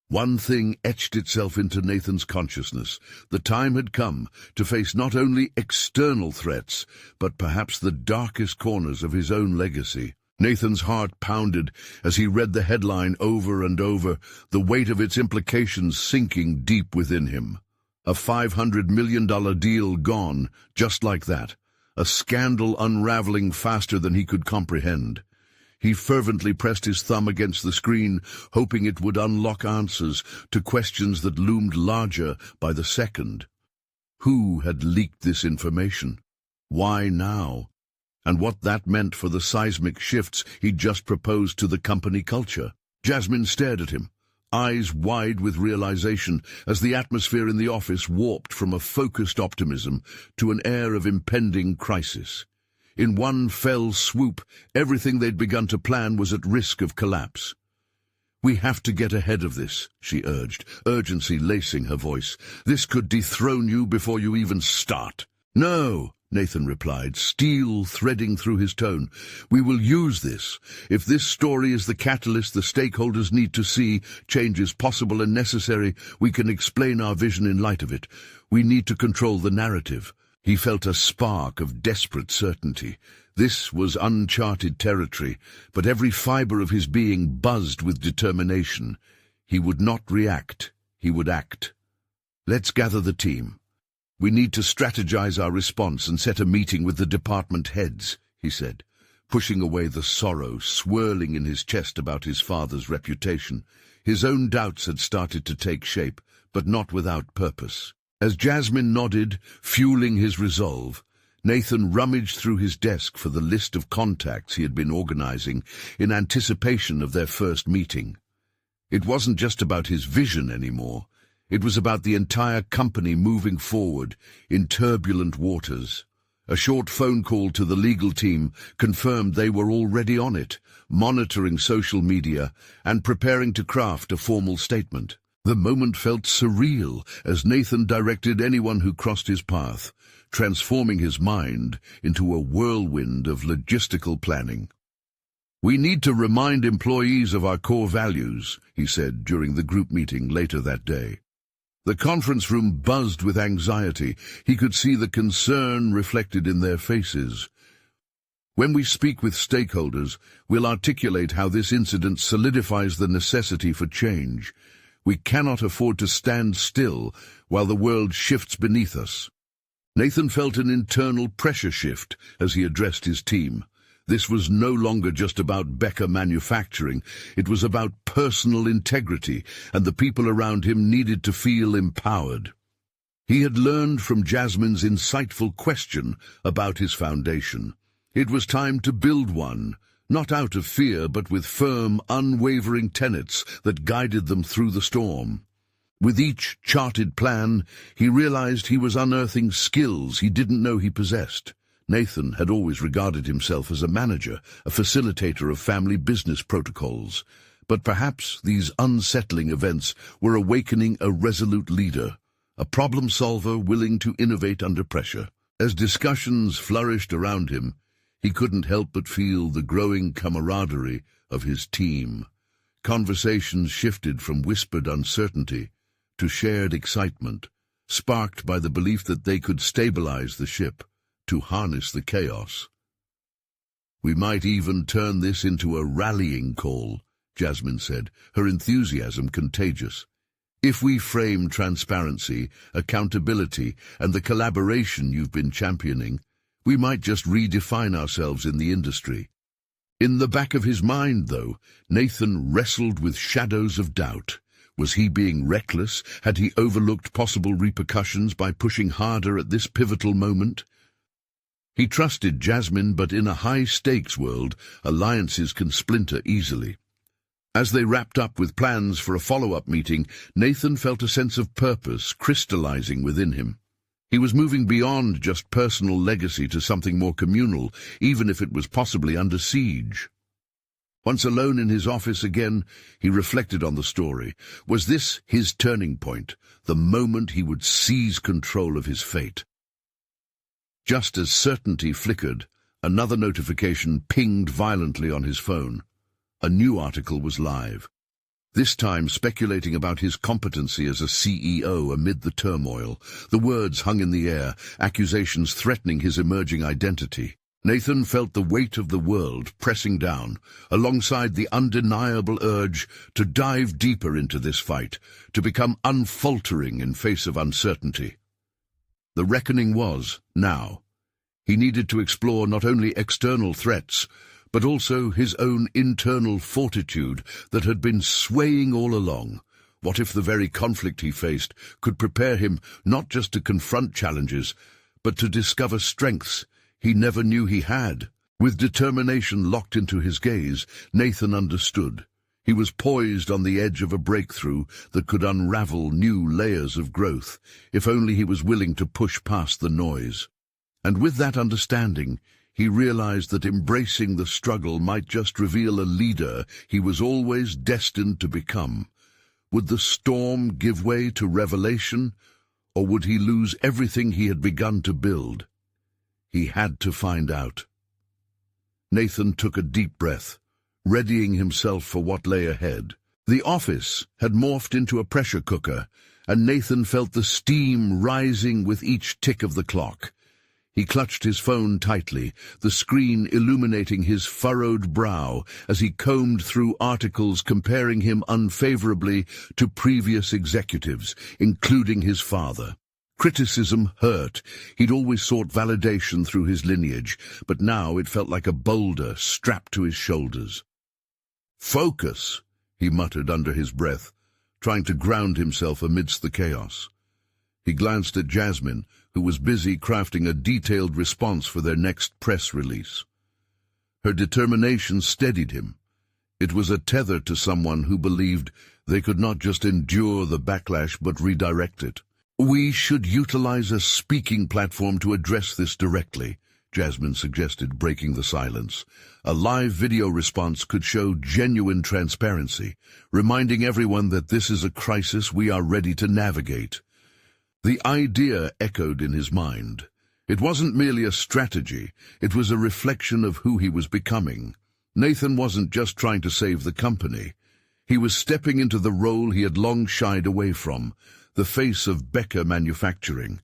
One thing etched itself into Nathan's consciousness. The time had come to face not only external threats, but perhaps the darkest corners of his own legacy. Nathan's heart pounded as he read the headline over and over, the weight of its implications sinking deep within him. A $500 million deal gone, just like that. A scandal unraveling faster than he could comprehend. He fervently pressed his thumb against the screen, hoping it would unlock answers to questions that loomed larger by the second. Who had leaked this information? Why now? And what that meant for the seismic shifts he'd just proposed to the company culture. Jasmine stared at him, eyes wide with realization, as the atmosphere in the office warped from a focused optimism to an air of impending crisis. In one fell swoop, everything they'd begun to plan was at risk of collapse. "We have to get ahead of this," she urged, urgency lacing her voice. "This could dethrone you before you even start." "No," Nathan replied, steel threading through his tone. "We will use this. If this story is the catalyst the stakeholders need to see change is possible and necessary, we can explain our vision in light of it. We need to control the narrative." He felt a spark of desperate certainty. This was uncharted territory, but every fiber of his being buzzed with determination. He would not react, he would act. "Let's gather the team. We need to strategize our response and set a meeting with the department heads," he said, pushing away the sorrow swirling in his chest about his father's reputation. His own doubts had started to take shape, but not without purpose. As Jasmine nodded, fueling his resolve, Nathan rummaged through his desk for the list of contacts he had been organizing in anticipation of their first meeting. It wasn't just about his vision anymore. It was about the entire company moving forward in turbulent waters. A short phone call to the legal team confirmed they were already on it, monitoring social media and preparing to craft a formal statement. The moment felt surreal as Nathan directed anyone who crossed his path, transforming his mind into a whirlwind of logistical planning. "We need to remind employees of our core values," he said during the group meeting later that day. The conference room buzzed with anxiety. He could see the concern reflected in their faces. "When we speak with stakeholders, we'll articulate how this incident solidifies the necessity for change. We cannot afford to stand still while the world shifts beneath us." Nathan felt an internal pressure shift as he addressed his team. This was no longer just about Becker Manufacturing. It was about personal integrity, and the people around him needed to feel empowered. He had learned from Jasmine's insightful question about his foundation. It was time to build one, not out of fear, but with firm, unwavering tenets that guided them through the storm. With each charted plan, he realized he was unearthing skills he didn't know he possessed. Nathan had always regarded himself as a manager, a facilitator of family business protocols. But perhaps these unsettling events were awakening a resolute leader, a problem solver willing to innovate under pressure. As discussions flourished around him, he couldn't help but feel the growing camaraderie of his team. Conversations shifted from whispered uncertainty to shared excitement, sparked by the belief that they could stabilize the ship, to harness the chaos. "We might even turn this into a rallying call," Jasmine said, her enthusiasm contagious. "If we frame transparency, accountability, and the collaboration you've been championing, we might just redefine ourselves in the industry." In the back of his mind, though, Nathan wrestled with shadows of doubt. Was he being reckless? Had he overlooked possible repercussions by pushing harder at this pivotal moment? He trusted Jasmine, but in a high-stakes world, alliances can splinter easily. As they wrapped up with plans for a follow-up meeting, Nathan felt a sense of purpose crystallizing within him. He was moving beyond just personal legacy to something more communal, even if it was possibly under siege. Once alone in his office again, he reflected on the story. Was this his turning point, the moment he would seize control of his fate? Just as certainty flickered, another notification pinged violently on his phone. A new article was live, this time speculating about his competency as a CEO amid the turmoil. The words hung in the air, accusations threatening his emerging identity. Nathan felt the weight of the world pressing down, alongside the undeniable urge to dive deeper into this fight, to become unfaltering in face of uncertainty. The reckoning was, now. He needed to explore not only external threats, but also his own internal fortitude that had been swaying all along. What if the very conflict he faced could prepare him not just to confront challenges, but to discover strengths he never knew he had? With determination locked into his gaze, Nathan understood. He was poised on the edge of a breakthrough that could unravel new layers of growth, if only he was willing to push past the noise. And with that understanding, he realized that embracing the struggle might just reveal a leader he was always destined to become. Would the storm give way to revelation, or would he lose everything he had begun to build? He had to find out. Nathan took a deep breath, readying himself for what lay ahead. The office had morphed into a pressure cooker, and Nathan felt the steam rising with each tick of the clock. He clutched his phone tightly, the screen illuminating his furrowed brow as he combed through articles comparing him unfavorably to previous executives, including his father. Criticism hurt. He'd always sought validation through his lineage, but now it felt like a boulder strapped to his shoulders. "Focus," he muttered under his breath, trying to ground himself amidst the chaos. He glanced at Jasmine, who was busy crafting a detailed response for their next press release. Her determination steadied him. It was a tether to someone who believed they could not just endure the backlash but redirect it. "We should utilize a speaking platform to address this directly," Jasmine suggested, breaking the silence. "A live video response could show genuine transparency, reminding everyone that this is a crisis we are ready to navigate." The idea echoed in his mind. It wasn't merely a strategy, it was a reflection of who he was becoming. Nathan wasn't just trying to save the company. He was stepping into the role he had long shied away from, the face of Becker Manufacturing.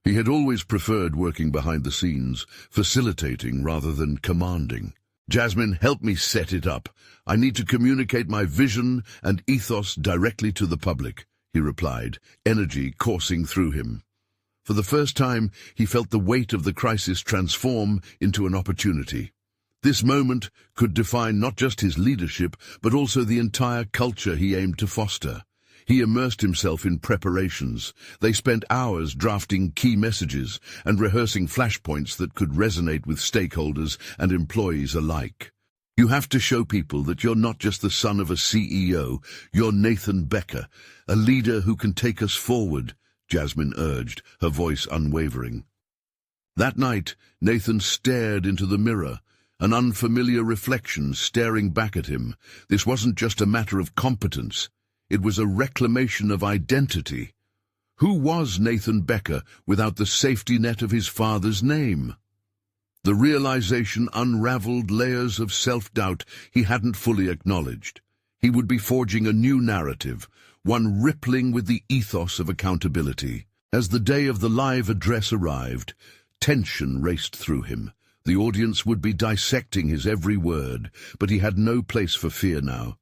He had always preferred working behind the scenes, facilitating rather than commanding. "Jasmine, help me set it up. I need to communicate my vision and ethos directly to the public," he replied, energy coursing through him. For the first time, he felt the weight of the crisis transform into an opportunity. This moment could define not just his leadership, but also the entire culture he aimed to foster. He immersed himself in preparations. They spent hours drafting key messages and rehearsing flashpoints that could resonate with stakeholders and employees alike. "You have to show people that you're not just the son of a CEO, you're Nathan Becker, a leader who can take us forward," Jasmine urged, her voice unwavering. That night, Nathan stared into the mirror, an unfamiliar reflection staring back at him. This wasn't just a matter of competence. It was a reclamation of identity. Who was Nathan Becker without the safety net of his father's name? The realization unraveled layers of self-doubt he hadn't fully acknowledged. He would be forging a new narrative, one rippling with the ethos of accountability. As the day of the live address arrived, tension raced through him. The audience would be dissecting his every word, but he had no place for fear now.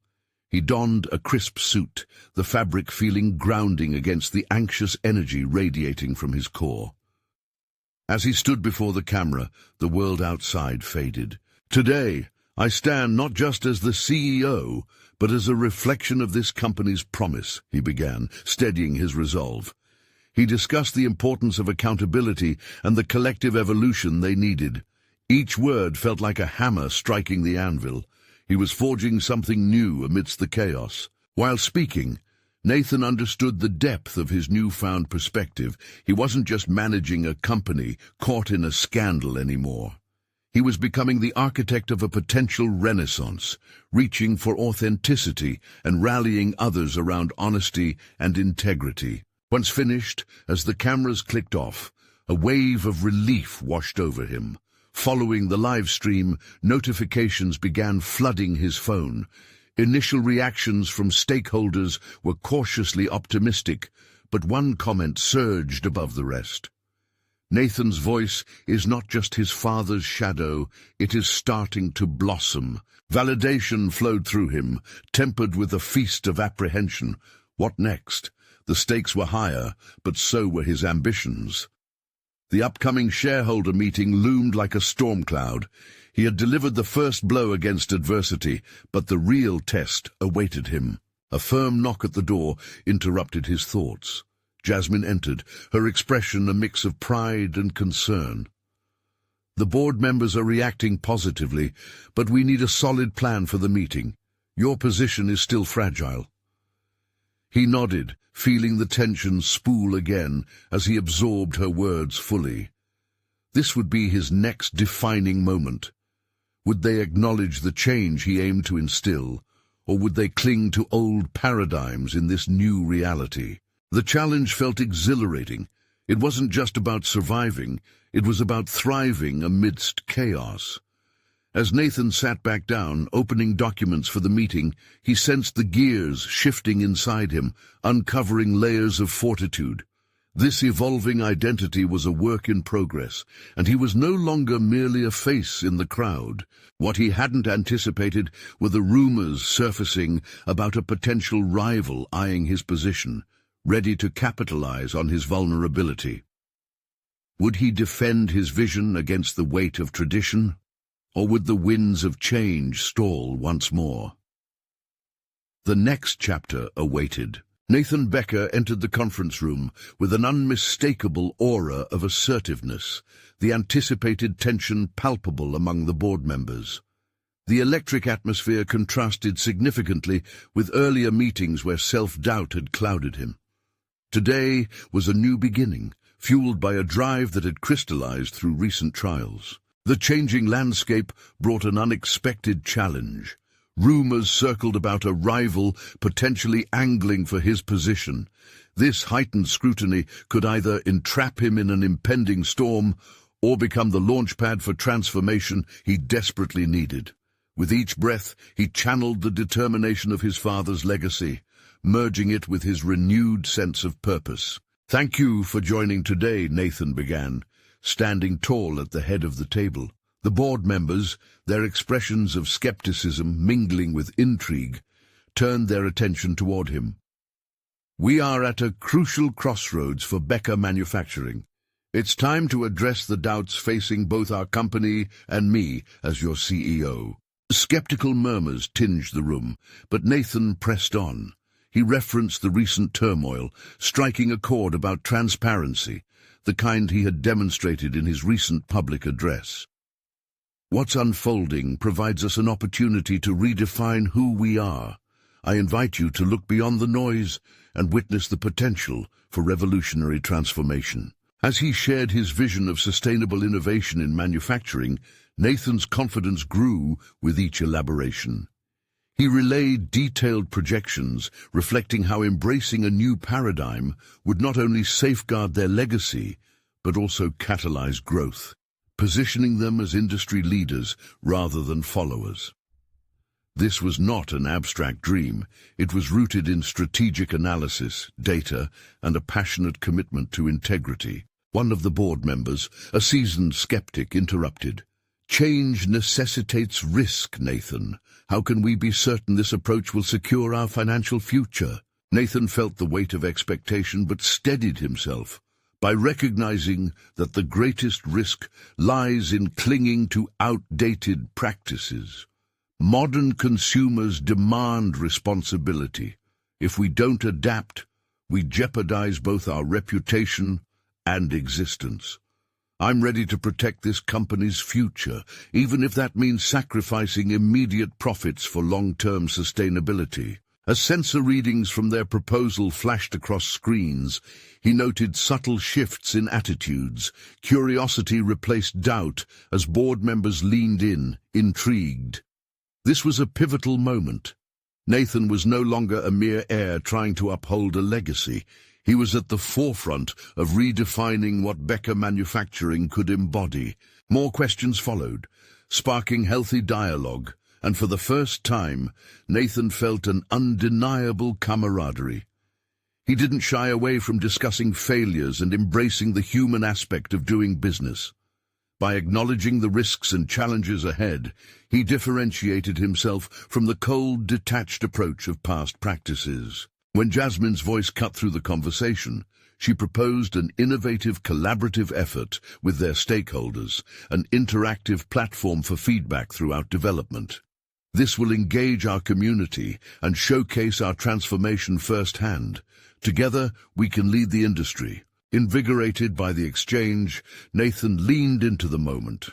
He donned a crisp suit, the fabric feeling grounding against the anxious energy radiating from his core. As he stood before the camera, the world outside faded. "Today, I stand not just as the CEO, but as a reflection of this company's promise," he began, steadying his resolve. He discussed the importance of accountability and the collective evolution they needed. Each word felt like a hammer striking the anvil. He was forging something new amidst the chaos. While speaking, Nathan understood the depth of his newfound perspective. He wasn't just managing a company caught in a scandal anymore. He was becoming the architect of a potential renaissance, reaching for authenticity and rallying others around honesty and integrity. Once finished, as the cameras clicked off, a wave of relief washed over him. Following the live stream, notifications began flooding his phone. Initial reactions from stakeholders were cautiously optimistic, but one comment surged above the rest. "Nathan's voice is not just his father's shadow, it is starting to blossom." Validation flowed through him, tempered with a feast of apprehension. What next? The stakes were higher, but so were his ambitions. The upcoming shareholder meeting loomed like a storm cloud. He had delivered the first blow against adversity, but the real test awaited him. A firm knock at the door interrupted his thoughts. Jasmine entered, her expression a mix of pride and concern. "The board members are reacting positively, but we need a solid plan for the meeting. Your position is still fragile." He nodded, feeling the tension spool again as he absorbed her words fully. This would be his next defining moment. Would they acknowledge the change he aimed to instill, or would they cling to old paradigms in this new reality? The challenge felt exhilarating. It wasn't just about surviving, it was about thriving amidst chaos. As Nathan sat back down, opening documents for the meeting, he sensed the gears shifting inside him, uncovering layers of fortitude. This evolving identity was a work in progress, and he was no longer merely a face in the crowd. What he hadn't anticipated were the rumors surfacing about a potential rival eyeing his position, ready to capitalize on his vulnerability. Would he defend his vision against the weight of tradition? Or would the winds of change stall once more? The next chapter awaited. Nathan Becker entered the conference room with an unmistakable aura of assertiveness, the anticipated tension palpable among the board members. The electric atmosphere contrasted significantly with earlier meetings where self-doubt had clouded him. Today was a new beginning, fueled by a drive that had crystallized through recent trials. The changing landscape brought an unexpected challenge. Rumors circled about a rival potentially angling for his position. This heightened scrutiny could either entrap him in an impending storm or become the launchpad for transformation he desperately needed. With each breath, he channeled the determination of his father's legacy, merging it with his renewed sense of purpose. "Thank you for joining today," Nathan began, standing tall at the head of the table. The board members, their expressions of skepticism mingling with intrigue, turned their attention toward him. "We are at a crucial crossroads for Becker Manufacturing. It's time to address the doubts facing both our company and me as your CEO." Skeptical murmurs tinged the room, but Nathan pressed on. He referenced the recent turmoil, striking a chord about transparency, the kind he had demonstrated in his recent public address. "What's unfolding provides us an opportunity to redefine who we are. I invite you to look beyond the noise and witness the potential for revolutionary transformation." As he shared his vision of sustainable innovation in manufacturing, Nathan's confidence grew with each elaboration. He relayed detailed projections reflecting how embracing a new paradigm would not only safeguard their legacy, but also catalyze growth, positioning them as industry leaders rather than followers. This was not an abstract dream. It was rooted in strategic analysis, data, and a passionate commitment to integrity. One of the board members, a seasoned skeptic, interrupted. "Change necessitates risk, Nathan. How can we be certain this approach will secure our financial future?" Nathan felt the weight of expectation but steadied himself by recognizing that the greatest risk lies in clinging to outdated practices. Modern consumers demand responsibility. If we don't adapt, we jeopardize both our reputation and existence. I'm ready to protect this company's future, even if that means sacrificing immediate profits for long-term sustainability. As sensor readings from their proposal flashed across screens, he noted subtle shifts in attitudes. Curiosity replaced doubt as board members leaned in, intrigued. This was a pivotal moment. Nathan was no longer a mere heir trying to uphold a legacy. He was at the forefront of redefining what Becker Manufacturing could embody. More questions followed, sparking healthy dialogue, and for the first time, Nathan felt an undeniable camaraderie. He didn't shy away from discussing failures and embracing the human aspect of doing business. By acknowledging the risks and challenges ahead, he differentiated himself from the cold, detached approach of past practices. When Jasmine's voice cut through the conversation, she proposed an innovative collaborative effort with their stakeholders, an interactive platform for feedback throughout development. This will engage our community and showcase our transformation firsthand. Together, we can lead the industry. Invigorated by the exchange, Nathan leaned into the moment.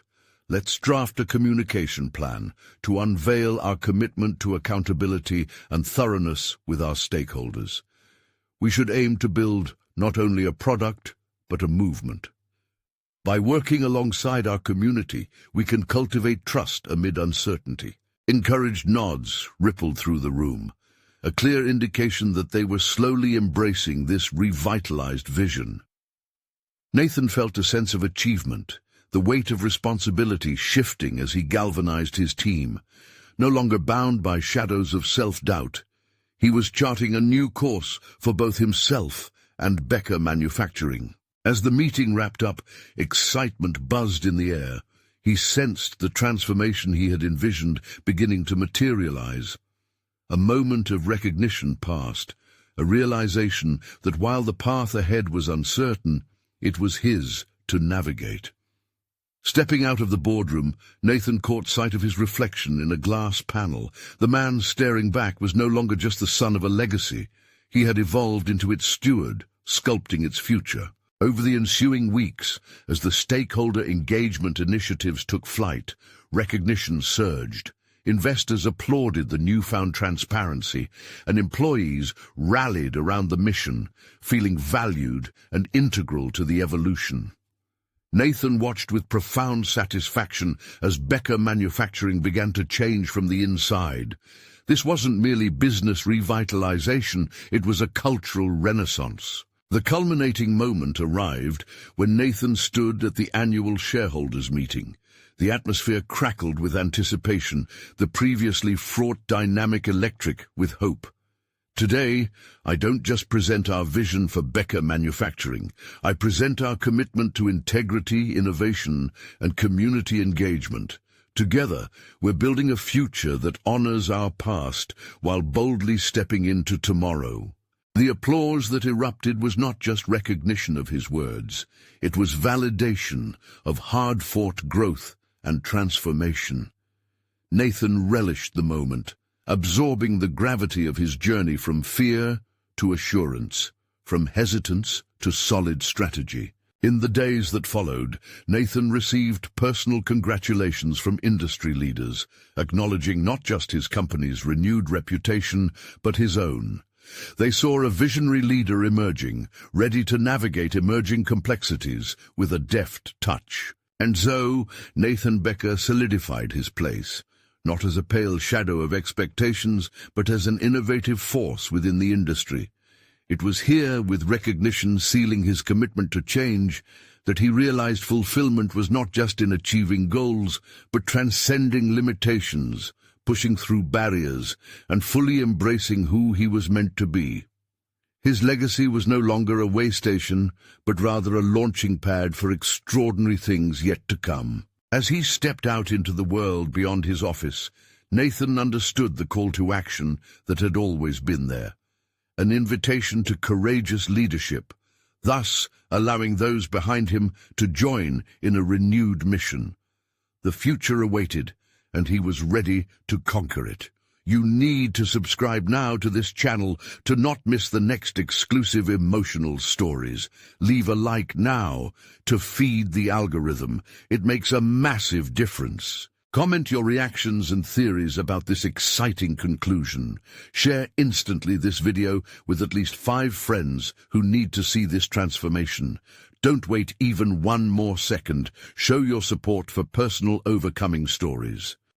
Let's draft a communication plan to unveil our commitment to accountability and thoroughness with our stakeholders. We should aim to build not only a product, but a movement. By working alongside our community, we can cultivate trust amid uncertainty. Encouraged nods rippled through the room, a clear indication that they were slowly embracing this revitalized vision. Nathan felt a sense of achievement, the weight of responsibility shifting as he galvanized his team. No longer bound by shadows of self-doubt, he was charting a new course for both himself and Becker Manufacturing. As the meeting wrapped up, excitement buzzed in the air. He sensed the transformation he had envisioned beginning to materialize. A moment of recognition passed, a realization that while the path ahead was uncertain, it was his to navigate. Stepping out of the boardroom, Nathan caught sight of his reflection in a glass panel. The man staring back was no longer just the son of a legacy. He had evolved into its steward, sculpting its future. Over the ensuing weeks, as the stakeholder engagement initiatives took flight, recognition surged. Investors applauded the newfound transparency, and employees rallied around the mission, feeling valued and integral to the evolution. Nathan watched with profound satisfaction as Becker Manufacturing began to change from the inside. This wasn't merely business revitalization, it was a cultural renaissance. The culminating moment arrived when Nathan stood at the annual shareholders' meeting. The atmosphere crackled with anticipation, the previously fraught dynamic electric with hope. Today, I don't just present our vision for Becker Manufacturing. I present our commitment to integrity, innovation, and community engagement. Together, we're building a future that honors our past while boldly stepping into tomorrow. The applause that erupted was not just recognition of his words. It was validation of hard-fought growth and transformation. Nathan relished the moment, absorbing the gravity of his journey from fear to assurance, from hesitance to solid strategy. In the days that followed, Nathan received personal congratulations from industry leaders, acknowledging not just his company's renewed reputation, but his own. They saw a visionary leader emerging, ready to navigate emerging complexities with a deft touch. And so, Nathan Becker solidified his place, not as a pale shadow of expectations, but as an innovative force within the industry. It was here, with recognition sealing his commitment to change, that he realized fulfillment was not just in achieving goals, but transcending limitations, pushing through barriers, and fully embracing who he was meant to be. His legacy was no longer a way station, but rather a launching pad for extraordinary things yet to come. As he stepped out into the world beyond his office, Nathan understood the call to action that had always been there, an invitation to courageous leadership, thus allowing those behind him to join in a renewed mission. The future awaited, and he was ready to conquer it. You need to subscribe now to this channel to not miss the next exclusive emotional stories. Leave a like now to feed the algorithm. It makes a massive difference. Comment your reactions and theories about this exciting conclusion. Share instantly this video with at least 5 friends who need to see this transformation. Don't wait even one more second. Show your support for personal overcoming stories.